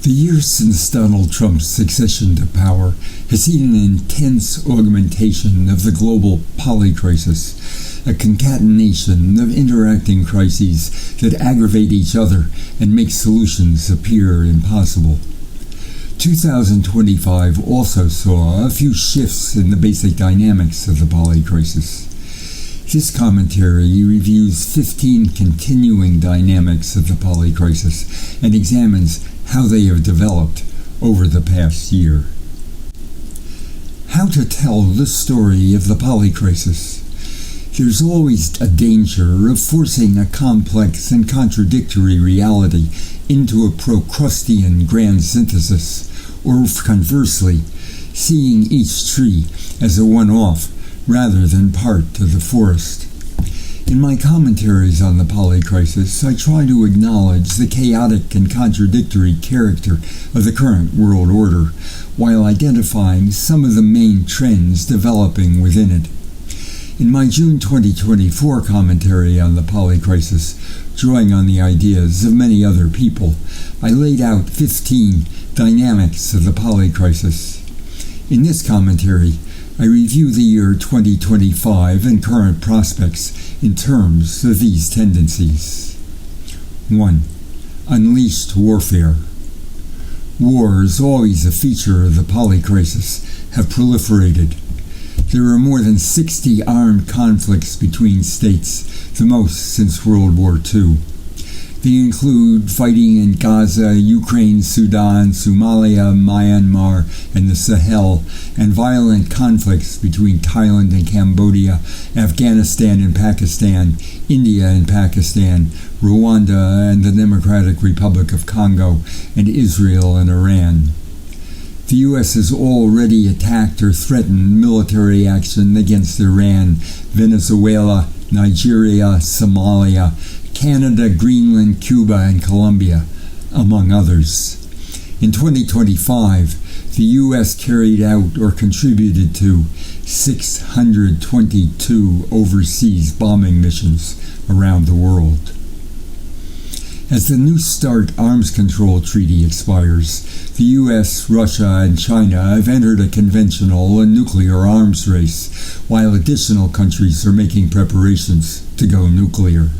The year since Donald Trump's accession to power has seen an intense augmentation of the global polycrisis, a concatenation of interacting crises that aggravate each other and make solutions appear impossible. 2025 also saw a few shifts in the basic dynamics of the polycrisis. This commentary reviews 15 continuing dynamics of the polycrisis and examines how they have developed over the past year. How to tell the story of the polycrisis. There's always a danger of forcing a complex and contradictory reality into a Procrustean grand synthesis, or conversely, seeing each tree as a one-off rather than part of the forest. In my commentaries on the polycrisis, I try to acknowledge the chaotic and contradictory character of the current world order, while identifying some of the main trends developing within it. In my June 2024 commentary on the polycrisis, drawing on the ideas of many other people, I laid out 15 dynamics of the polycrisis. In this commentary, I review the year 2025 and current prospects in terms of these tendencies. 1. Unleashed warfare. Wars, always a feature of the polycrisis, have proliferated. There are more than 60 armed conflicts between states, the most since World War II. They include fighting in Gaza, Ukraine, Sudan, Somalia, Myanmar, and the Sahel, and violent conflicts between Thailand and Cambodia, Afghanistan and Pakistan, India and Pakistan, Rwanda and the Democratic Republic of Congo, and Israel and Iran. The U.S. has already attacked or threatened military action against Iran, Venezuela, Nigeria, Somalia, Canada, Greenland, Cuba, and Colombia, among others. In 2025, the U.S. carried out or contributed to 622 overseas bombing missions around the world. As the New START arms control treaty expires, the U.S., Russia, and China have entered a conventional and nuclear arms race, while additional countries are making preparations to go nuclear.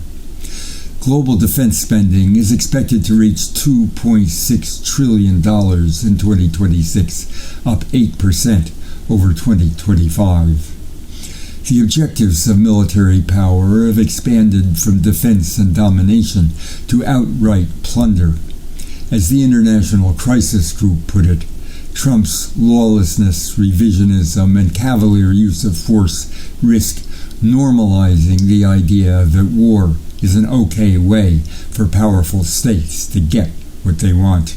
Global defense spending is expected to reach $2.6 trillion in 2026, up 8% over 2025. The objectives of military power have expanded from defense and domination to outright plunder. As the International Crisis Group put it, Trump's lawlessness, revisionism, and cavalier use of force risk normalizing the idea that war is an okay way for powerful states to get what they want.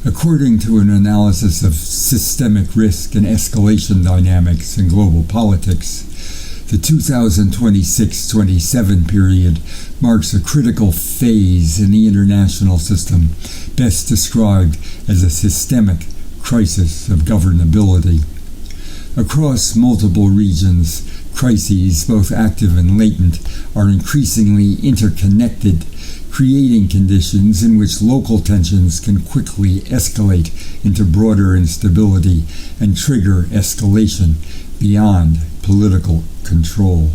According to an analysis of systemic risk and escalation dynamics in global politics, the 2026-27 period marks a critical phase in the international system, best described as a systemic crisis of governability. Across multiple regions, crises, both active and latent, are increasingly interconnected, creating conditions in which local tensions can quickly escalate into broader instability and trigger escalation beyond political control.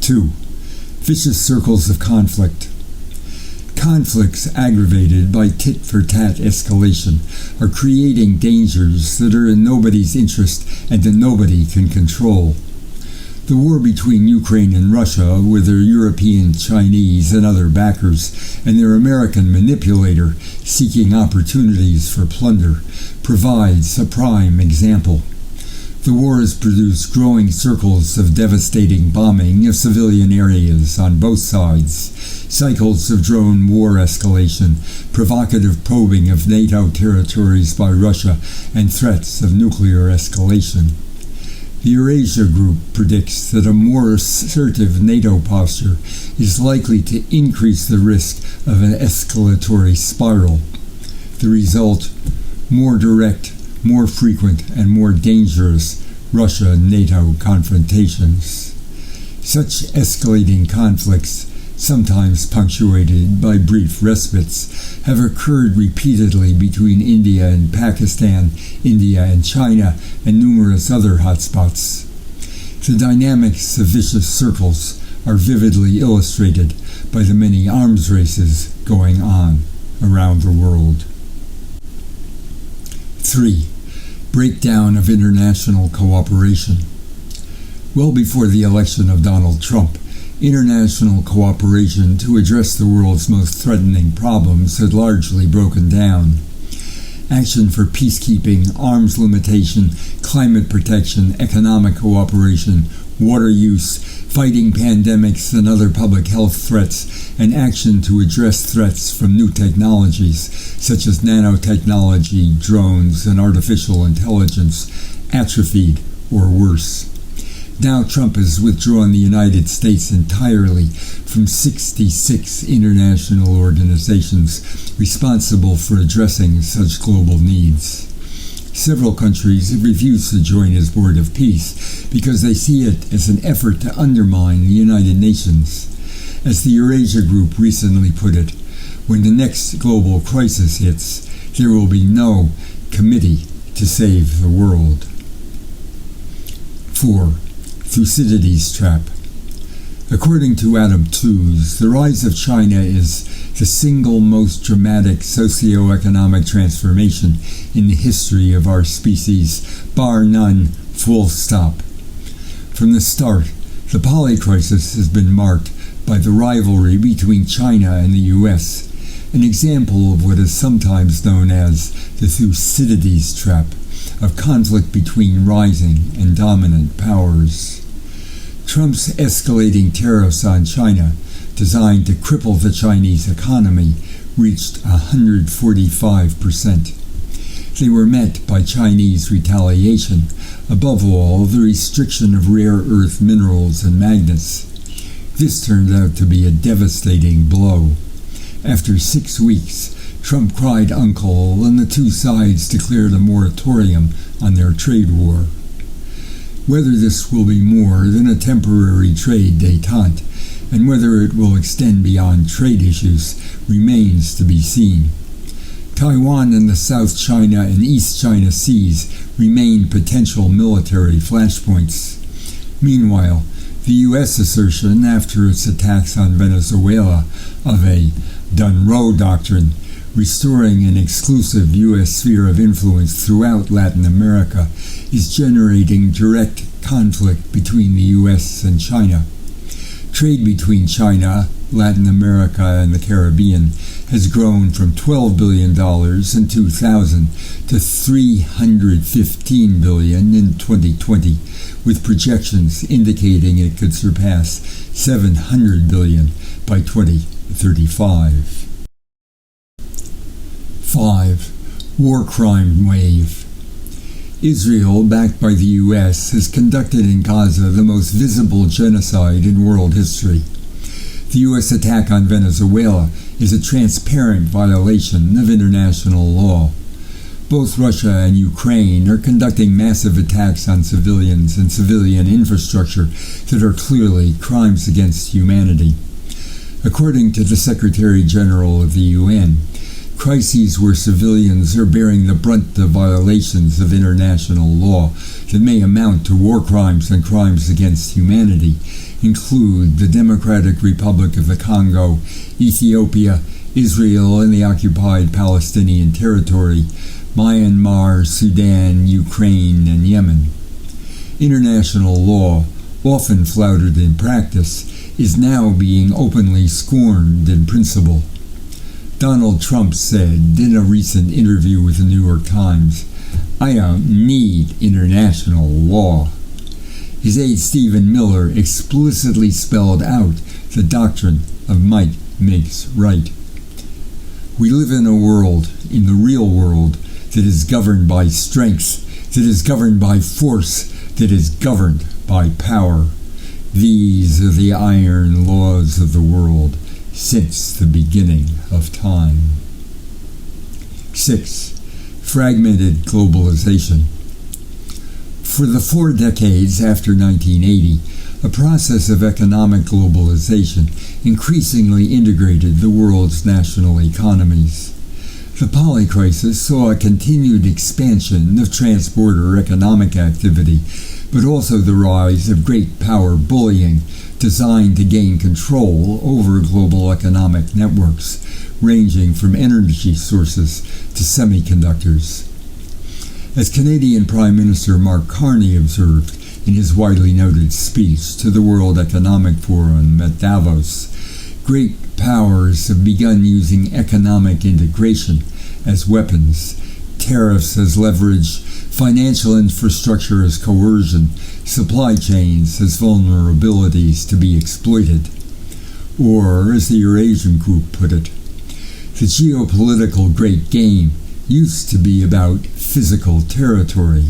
2. Vicious circles of conflict. Conflicts aggravated by tit-for-tat escalation are creating dangers that are in nobody's interest and that nobody can control. The war between Ukraine and Russia, with their European, Chinese, and other backers, and their American manipulator seeking opportunities for plunder, provides a prime example. The war has produced growing circles of devastating bombing of civilian areas on both sides, cycles of drone war escalation, provocative probing of NATO territories by Russia, and threats of nuclear escalation. The Eurasia Group predicts that a more assertive NATO posture is likely to increase the risk of an escalatory spiral. The result, more direct, more frequent, and more dangerous Russia-NATO confrontations. Such escalating conflicts sometimes punctuated by brief respites, have occurred repeatedly between India and Pakistan, India and China, and numerous other hotspots. The dynamics of vicious circles are vividly illustrated by the many arms races going on around the world. 3. Breakdown of international cooperation. Well before the election of Donald Trump, international cooperation to address the world's most threatening problems had largely broken down. Action for peacekeeping, arms limitation, climate protection, economic cooperation, water use, fighting pandemics and other public health threats, and action to address threats from new technologies such as nanotechnology, drones, and artificial intelligence atrophied or worse. Now Trump has withdrawn the United States entirely from 66 international organizations responsible for addressing such global needs. Several countries have refused to join his Board of Peace because they see it as an effort to undermine the United Nations. As the Eurasia Group recently put it, when the next global crisis hits, there will be no committee to save the world. 4. Thucydides' trap. According to Adam Tooze, the rise of China is the single most dramatic socio-economic transformation in the history of our species, bar none, full stop. From the start, the Polycrisis has been marked by the rivalry between China and the U.S., an example of what is sometimes known as the Thucydides trap, of conflict between rising and dominant powers. Trump's escalating tariffs on China, designed to cripple the Chinese economy, reached 145%. They were met by Chinese retaliation, above all the restriction of rare earth minerals and magnets. This turned out to be a devastating blow. After 6 weeks, Trump cried uncle, and the two sides declared a moratorium on their trade war. Whether this will be more than a temporary trade détente, and whether it will extend beyond trade issues, remains to be seen. Taiwan and the South China and East China Seas remain potential military flashpoints. Meanwhile, the U.S. assertion, after its attacks on Venezuela, of a Dunroe Doctrine, restoring an exclusive U.S. sphere of influence throughout Latin America, is generating direct conflict between the U.S. and China. Trade between China, Latin America, and the Caribbean has grown from $12 billion in 2000 to $315 billion in 2020, with projections indicating it could surpass $700 billion by 2035. 5. War crime wave. Israel, backed by the U.S., has conducted in Gaza the most visible genocide in world history. The U.S. attack on Venezuela is a transparent violation of international law. Both Russia and Ukraine are conducting massive attacks on civilians and civilian infrastructure that are clearly crimes against humanity. According to the Secretary General of the UN, crises where civilians are bearing the brunt of violations of international law that may amount to war crimes and crimes against humanity include the Democratic Republic of the Congo, Ethiopia, Israel and the occupied Palestinian territory, Myanmar, Sudan, Ukraine, and Yemen. International law, often flouted in practice, is now being openly scorned in principle. Donald Trump said in a recent interview with the New York Times, "I don't need international law." His aide Stephen Miller explicitly spelled out the doctrine of might makes right. We live in a world, in the real world, that is governed by strength, that is governed by force, that is governed by power. These are the iron laws of the world since the beginning of time. 6. Fragmented globalization. For the 4 decades after 1980, A process of economic globalization increasingly integrated the world's national economies. The Polycrisis saw a continued expansion of transborder economic activity, but also the rise of great power bullying designed to gain control over global economic networks, ranging from energy sources to semiconductors. As Canadian Prime Minister Mark Carney observed in his widely noted speech to the World Economic Forum at Davos, great powers have begun using economic integration as weapons, tariffs as leverage, financial infrastructure as coercion, supply chains as vulnerabilities to be exploited. Or, as the Eurasian Group put it, the geopolitical great game used to be about physical territory.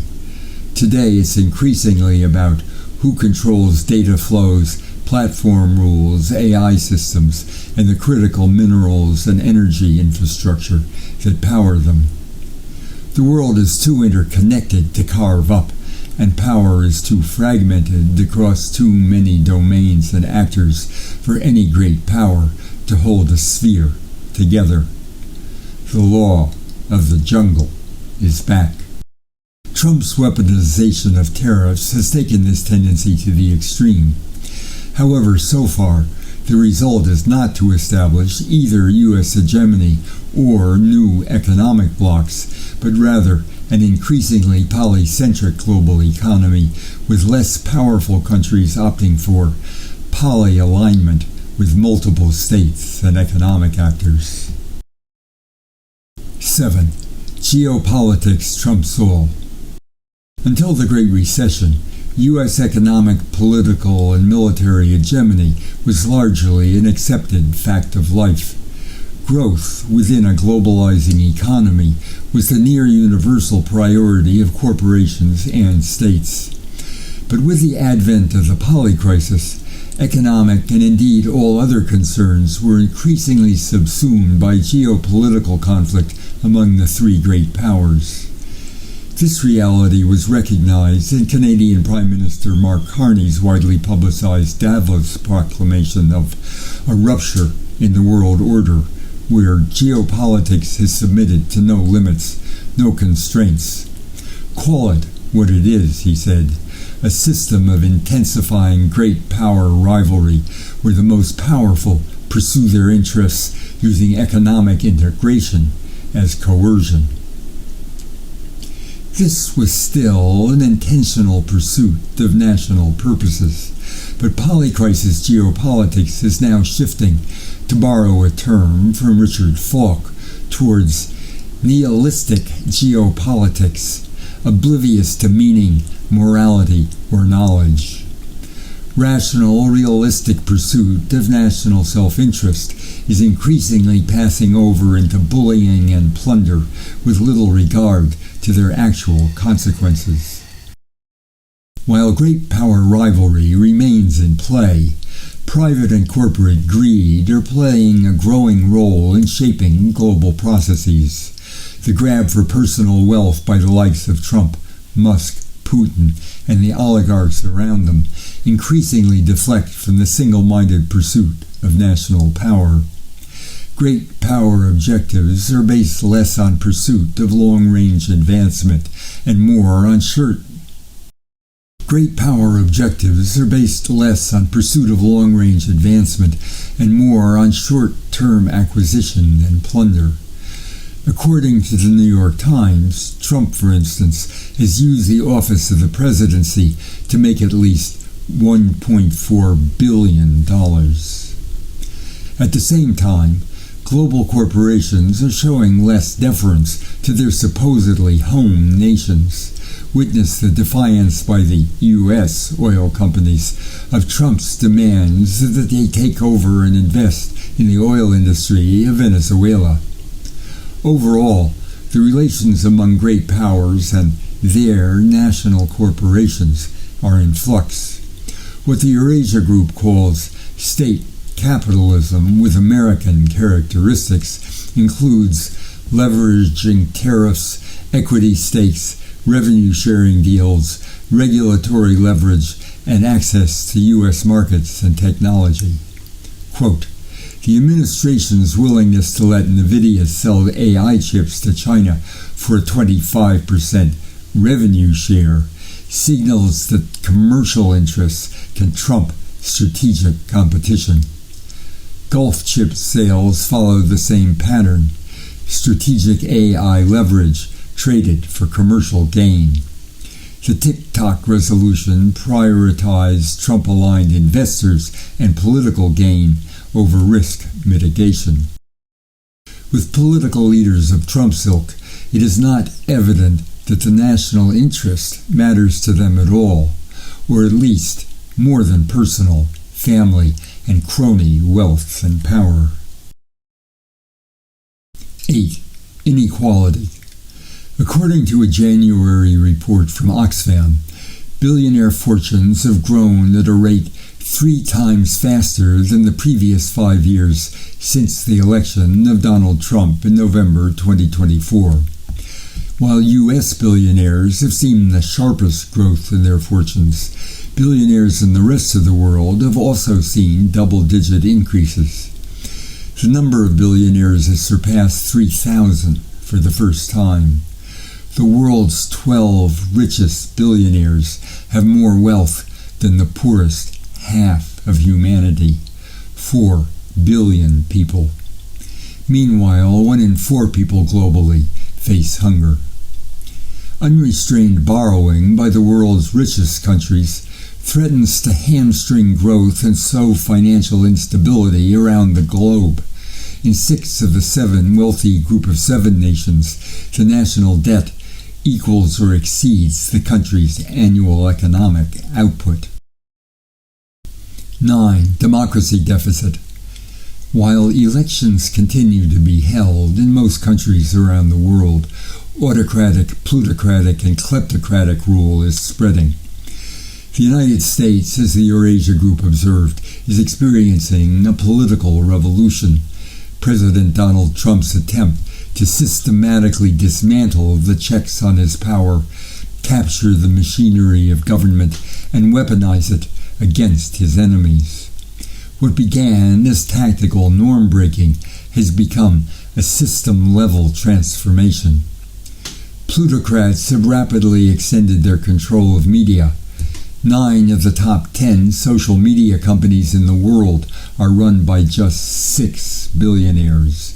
Today it's increasingly about who controls data flows, platform rules, AI systems, and the critical minerals and energy infrastructure that power them. The world is too interconnected to carve up, and power is too fragmented across too many domains and actors for any great power to hold a sphere together. The law of the jungle is back. Trump's weaponization of tariffs has taken this tendency to the extreme. However, so far, the result is not to establish either U.S. hegemony or new economic blocs, but rather an increasingly polycentric global economy with less powerful countries opting for poly-alignment with multiple states and economic actors. 7. Geopolitics trumps all. Until the Great Recession, U.S. economic, political, and military hegemony was largely an accepted fact of life. Growth within a globalizing economy was the near-universal priority of corporations and states. But with the advent of the Polycrisis, economic and indeed all other concerns were increasingly subsumed by geopolitical conflict among the three great powers. This reality was recognized in Canadian Prime Minister Mark Carney's widely publicized Davos proclamation of a rupture in the world order, where geopolitics is submitted to no limits, no constraints. Call it what it is, he said, a system of intensifying great power rivalry where the most powerful pursue their interests using economic integration as coercion. This was still an intentional pursuit of national purposes, but Polycrisis geopolitics is now shifting, to borrow a term from Richard Falk, towards nihilistic geopolitics, oblivious to meaning, morality, or knowledge. Rational, realistic pursuit of national self-interest is increasingly passing over into bullying and plunder with little regard to their actual consequences. While great power rivalry remains in play, private and corporate greed are playing a growing role in shaping global processes. The grab for personal wealth by the likes of Trump, Musk, Putin, and the oligarchs around them increasingly deflect from the single-minded pursuit of national power. Great power objectives are based less on pursuit of long-range advancement and more on Great power objectives are based less on pursuit of long-range advancement and more on short-term acquisition and plunder. According to the New York Times, Trump, for instance, has used the office of the presidency to make at least $1.4 billion. At the same time, global corporations are showing less deference to their supposedly home nations. Witness the defiance by the U.S. oil companies of Trump's demands that they take over and invest in the oil industry of Venezuela. Overall, the relations among great powers and their national corporations are in flux. What the Eurasia Group calls state capitalism with American characteristics includes leveraging tariffs, equity stakes, revenue-sharing deals, regulatory leverage, and access to U.S. markets and technology. Quote, the administration's willingness to let NVIDIA sell AI chips to China for a 25% revenue share signals that commercial interests can trump strategic competition. Gulf chip sales follow the same pattern. Strategic AI leverage traded for commercial gain. The TikTok resolution prioritized Trump-aligned investors and political gain over risk mitigation. With political leaders of Trump's ilk, it is not evident that the national interest matters to them at all, or at least more than personal, family, and crony wealth and power. 8. Inequality. According to a January report from Oxfam, billionaire fortunes have grown at a rate 3 times faster than the previous 5 years since the election of Donald Trump in November 2024. While U.S. billionaires have seen the sharpest growth in their fortunes, billionaires in the rest of the world have also seen double-digit increases. The number of billionaires has surpassed 3,000 for the first time. The world's 12 richest billionaires have more wealth than the poorest half of humanity, 4 billion people. Meanwhile, 1 in 4 people globally face hunger. Unrestrained borrowing by the world's richest countries threatens to hamstring growth and sow financial instability around the globe. In 6 of the 7 wealthy Group of 7 nations, the national debt equals or exceeds the country's annual economic output. 9. Democracy deficit. While elections continue to be held in most countries around the world, autocratic, plutocratic, and kleptocratic rule is spreading. The United States, as the Eurasia Group observed, is experiencing a political revolution. President Donald Trump's attempt to systematically dismantle the checks on his power, capture the machinery of government, and weaponize it against his enemies. What began as tactical norm-breaking has become a system-level transformation. Plutocrats have rapidly extended their control of media. 9 of the top 10 social media companies in the world are run by just 6 billionaires.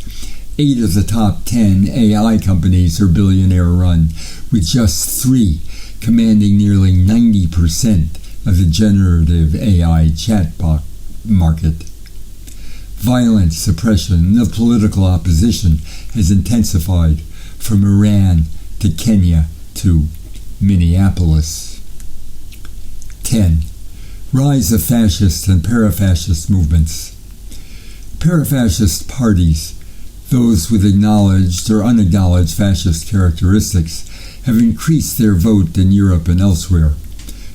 8 of the top 10 AI companies are billionaire-run, with just 3 commanding nearly 90% of the generative AI chatbot market. Violent suppression of political opposition has intensified from Iran to Kenya to Minneapolis. 10. Rise of fascist and parafascist movements. Parafascist parties, those with acknowledged or unacknowledged fascist characteristics, have increased their vote in Europe and elsewhere.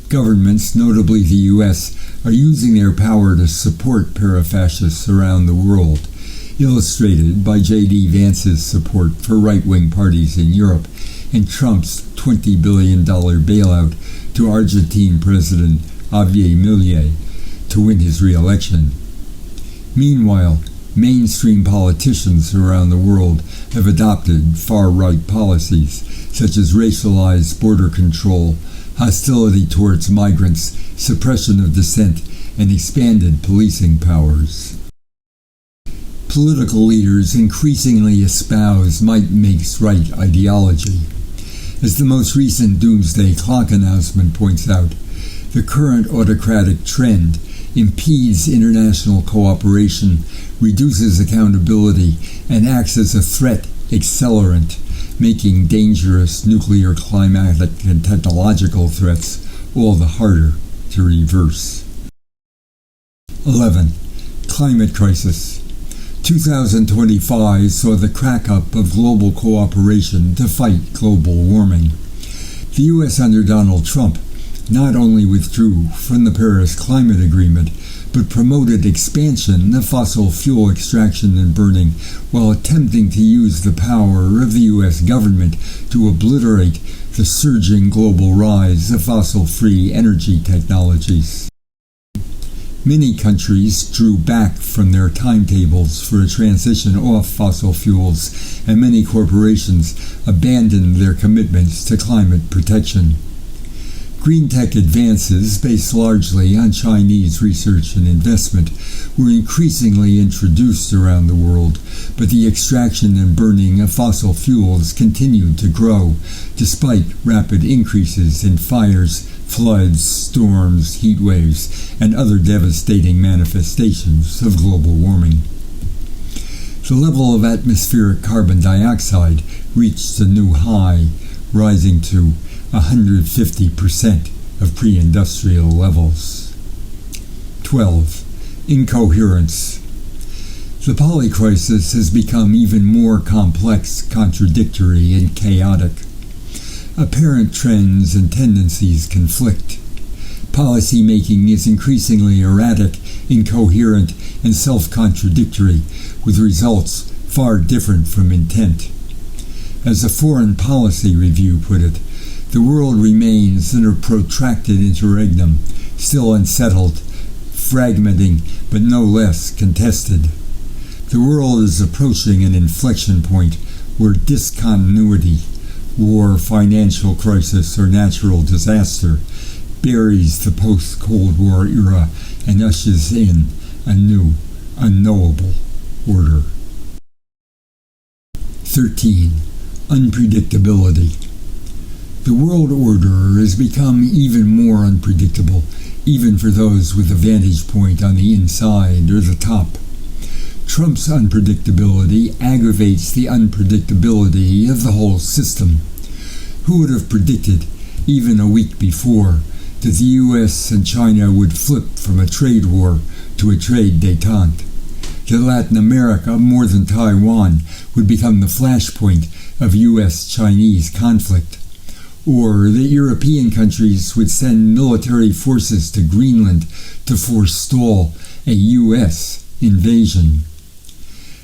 Governments, notably the U.S., are using their power to support parafascists around the world, illustrated by J.D. Vance's support for right-wing parties in Europe and Trump's $20 billion bailout to Argentine President Javier Milei to win his re-election. Meanwhile, mainstream politicians around the world have adopted far-right policies, such as racialized border control, hostility towards migrants, suppression of dissent, and expanded policing powers. Political leaders increasingly espouse might makes right ideology. As the most recent Doomsday Clock announcement points out, the current autocratic trend impedes international cooperation, reduces accountability, and acts as a threat accelerant, making dangerous nuclear, climatic, and technological threats all the harder to reverse. 11. Climate crisis. 2025 saw the crack-up of global cooperation to fight global warming. The U.S. under Donald Trump not only withdrew from the Paris Climate Agreement, but promoted expansion of fossil fuel extraction and burning while attempting to use the power of the U.S. government to obliterate the surging global rise of fossil-free energy technologies. Many countries drew back from their timetables for a transition off fossil fuels, and many corporations abandoned their commitments to climate protection. Green tech advances, based largely on Chinese research and investment, were increasingly introduced around the world, but the extraction and burning of fossil fuels continued to grow, despite rapid increases in fires, floods, storms, heat waves, and other devastating manifestations of global warming. The level of atmospheric carbon dioxide reached a new high, rising to 150% of pre-industrial levels. 12. Incoherence. The Polycrisis has become even more complex, contradictory, and chaotic. Apparent trends and tendencies conflict. Policy-making is increasingly erratic, incoherent, and self-contradictory, with results far different from intent. As a Foreign Policy Review put it, the world remains in a protracted interregnum, still unsettled, fragmenting, but no less contested. The world is approaching an inflection point where discontinuity, war, financial crisis, or natural disaster buries the post-Cold War era and ushers in a new, unknowable order. 13. Unpredictability. The world order has become even more unpredictable, even for those with a vantage point on the inside or the top. Trump's unpredictability aggravates the unpredictability of the whole system. Who would have predicted, even a week before, that the U.S. and China would flip from a trade war to a trade détente? That Latin America, more than Taiwan, would become the flashpoint of U.S.-Chinese conflict? Or that European countries would send military forces to Greenland to forestall a U.S. invasion?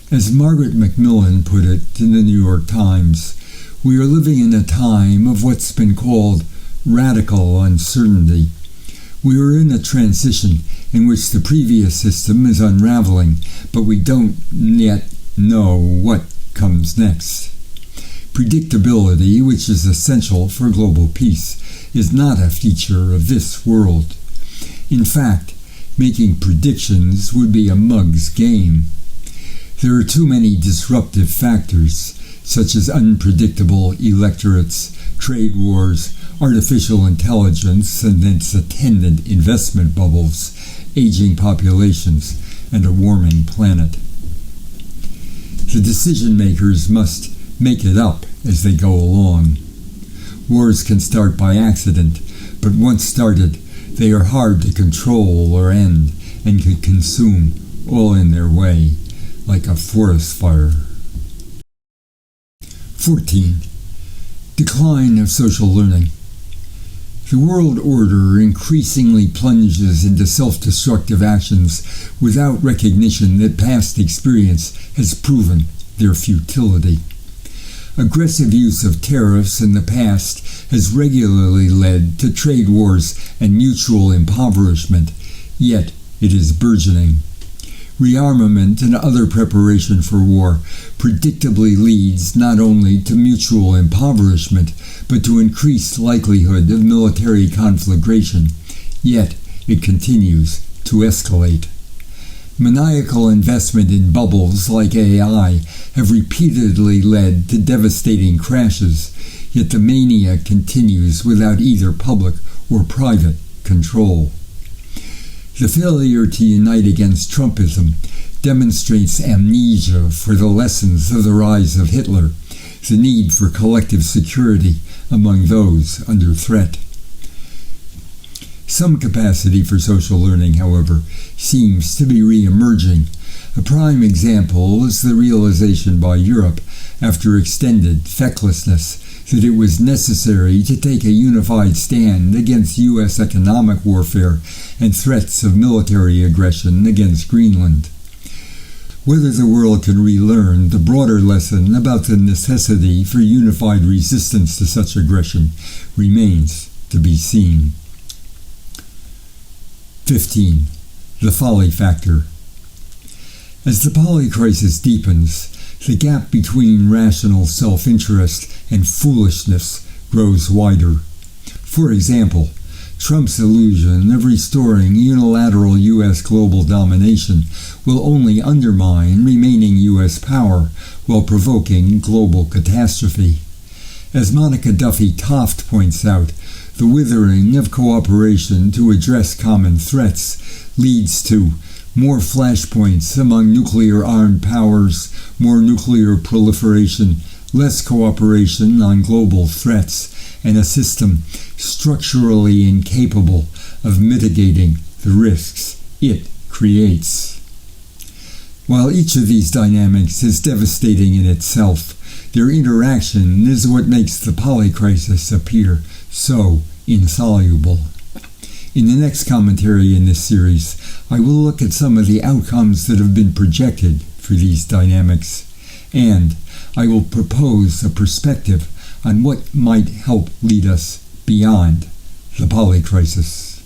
As Margaret Macmillan put it in the New York Times, we are living in a time of what's been called radical uncertainty. We are in a transition in which the previous system is unraveling, but we don't yet know what comes next. Predictability, which is essential for global peace, is not a feature of this world. In fact, making predictions would be a mug's game. There are too many disruptive factors, such as unpredictable electorates, trade wars, artificial intelligence and its attendant investment bubbles, aging populations, and a warming planet. The decision makers must make it up as they go along. Wars can start by accident, but once started, they are hard to control or end and can consume all in their way, like a forest fire. 14. Decline of social learning. The world order increasingly plunges into self-destructive actions without recognition that past experience has proven their futility. Aggressive use of tariffs in the past has regularly led to trade wars and mutual impoverishment, yet it is burgeoning. Rearmament and other preparation for war predictably leads not only to mutual impoverishment, but to increased likelihood of military conflagration, yet it continues to escalate. Maniacal investment in bubbles like AI have repeatedly led to devastating crashes, yet the mania continues without either public or private control. The failure to unite against Trumpism demonstrates amnesia for the lessons of the rise of Hitler, the need for collective security among those under threat. Some capacity for social learning, however, seems to be re-emerging. A prime example is the realization by Europe, after extended fecklessness, that it was necessary to take a unified stand against U.S. economic warfare and threats of military aggression against Greenland. Whether the world can relearn the broader lesson about the necessity for unified resistance to such aggression remains to be seen. 15. The folly factor. As the polycrisis deepens, the gap between rational self-interest and foolishness grows wider. For example, Trump's illusion of restoring unilateral U.S. global domination will only undermine remaining U.S. power while provoking global catastrophe. As Monica Duffy Toft points out, the withering of cooperation to address common threats leads to more flashpoints among nuclear-armed powers, more nuclear proliferation, less cooperation on global threats, and a system structurally incapable of mitigating the risks it creates. While each of these dynamics is devastating in itself, their interaction is what makes the polycrisis appear so insoluble. In the next commentary in this series, I will look at some of the outcomes that have been projected for these dynamics, and I will propose a perspective on what might help lead us beyond the polycrisis.